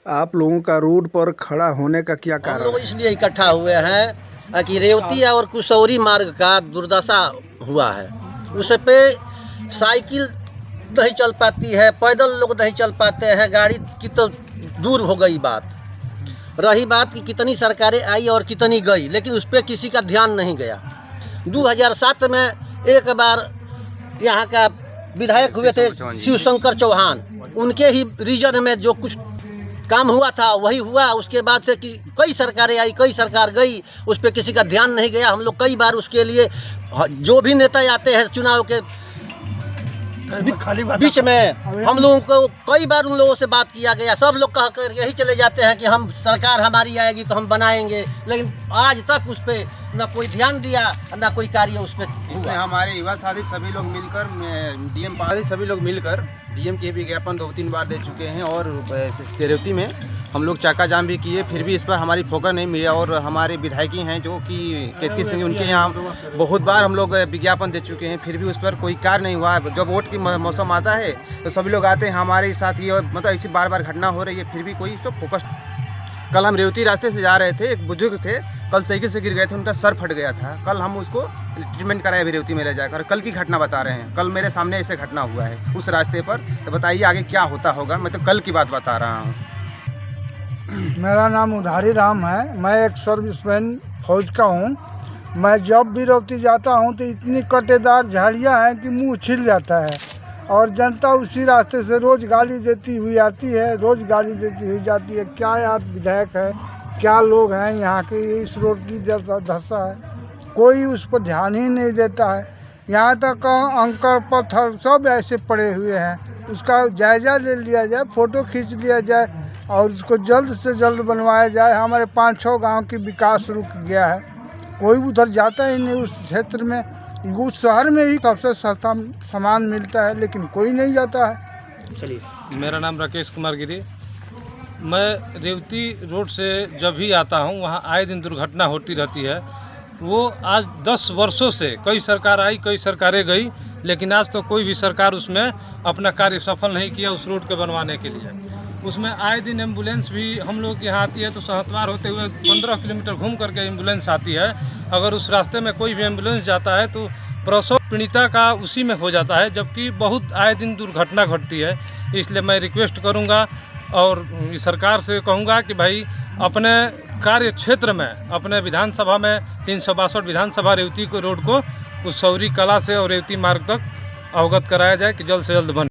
आप लोगों का रोड पर खड़ा होने का क्या कारण हम लोग है? इसलिए इकट्ठा हुए हैं कि रेवती और कुशौरी मार्ग का दुर्दशा हुआ है। उस पे साइकिल नहीं चल पाती है, पैदल लोग नहीं चल पाते हैं, गाड़ी की तो दूर हो गई बात। रही बात कि कितनी सरकारें आई और कितनी गई, लेकिन उस पर किसी का ध्यान नहीं गया। 2007 में एक बार यहाँ का विधायक हुए थे शिवशंकर चौहान, उनके ही रीजन में जो कुछ काम हुआ था वही हुआ। उसके बाद से कि कई सरकारें आई, कई सरकार गई, उस पर किसी का ध्यान नहीं गया। हम लोग कई बार उसके लिए जो भी नेता आते हैं चुनाव के बीच में, हम लोगों को कई बार उन लोगों से बात किया गया। सब लोग कह कर यही चले जाते हैं कि हम सरकार हमारी आएगी तो हम बनाएंगे, लेकिन आज तक उस पर न कोई ध्यान दिया न कोई कार्य उस पर हुआ। हमारे युवा साथी सभी लोग मिलकर डीएम पार्टी सभी लोग मिलकर डीएम के विज्ञापन 2-3 बार दे चुके हैं और रेवती में हम लोग चाका जाम भी किए, फिर भी इस पर हमारी फोकस नहीं मिला। और हमारे विधायकी हैं जो कि केतकी सिंह, उनके यहाँ बहुत बार हम लोग विज्ञापन दे चुके हैं, फिर भी उस पर कोई कार्य नहीं हुआ। जब वोट की मौसम आता है तो सभी लोग आते हैं हमारे साथ, ये मतलब ऐसी बार बार घटना हो रही है, फिर भी कोई इस पर फोकस। कल हम रेवती रास्ते से जा रहे थे, एक बुजुर्ग थे, कल साइकिल से गिर गए थे, उनका सर फट गया था। कल हम उसको ट्रीटमेंट कराए अभी रेवती में ले जाकर। कल की घटना बता रहे हैं, कल मेरे सामने ऐसे घटना हुआ है उस रास्ते पर। तो बताइए आगे क्या होता होगा, मैं तो कल की बात बता रहा हूँ। मेरा नाम उधारी राम है, मैं एक सर्विसमैन फौज का हूँ। मैं जब भी रेवती जाता हूँ तो इतनी कटेदार झाड़ियाँ हैं कि मुंह छिल जाता है, और जनता उसी रास्ते से रोज़ गाली देती हुई आती है, रोज़ गाली देती हुई जाती है। क्या यार विधायक है, क्या लोग हैं यहाँ के, इस रोड की दशा है, कोई उस पर ध्यान ही नहीं देता है। यहाँ तक अंकर पत्थर सब ऐसे पड़े हुए हैं, उसका जायज़ा ले लिया जाए, फ़ोटो खींच लिया जाए और उसको जल्द से जल्द बनवाया जाए। हमारे 5-6 गांव की विकास रुक गया है, कोई उधर जाता ही नहीं उस क्षेत्र में। उस शहर में ही सबसे सस्ता सामान मिलता है, लेकिन कोई नहीं जाता है। चलिए, मेरा नाम राकेश कुमार गिरी। मैं रेवती रोड से जब भी आता हूँ वहाँ आए दिन दुर्घटना होती रहती है। वो आज 10 वर्षों से कई सरकार आई, कई सरकारें गई, लेकिन आज तो कोई भी सरकार उसमें अपना कार्य सफल नहीं किया उस रोड के बनवाने के लिए। उसमें आए दिन एम्बुलेंस भी हम लोग यहाँ आती है तो सहतवार होते हुए 15 किलोमीटर घूम करके एम्बुलेंस आती है। अगर उस रास्ते में कोई भी एम्बुलेंस जाता है तो प्रसव पीड़िता का उसी में हो जाता है, जबकि बहुत आए दिन दुर्घटना घटती है। इसलिए मैं रिक्वेस्ट करूँगा और सरकार से कहूँगा कि भाई अपने कार्य क्षेत्र में, अपने विधानसभा में 362 विधानसभा रेवती को रोड को कुशौरी कला से और रेवती मार्ग तक अवगत कराया जाए कि जल्द से जल्द बने।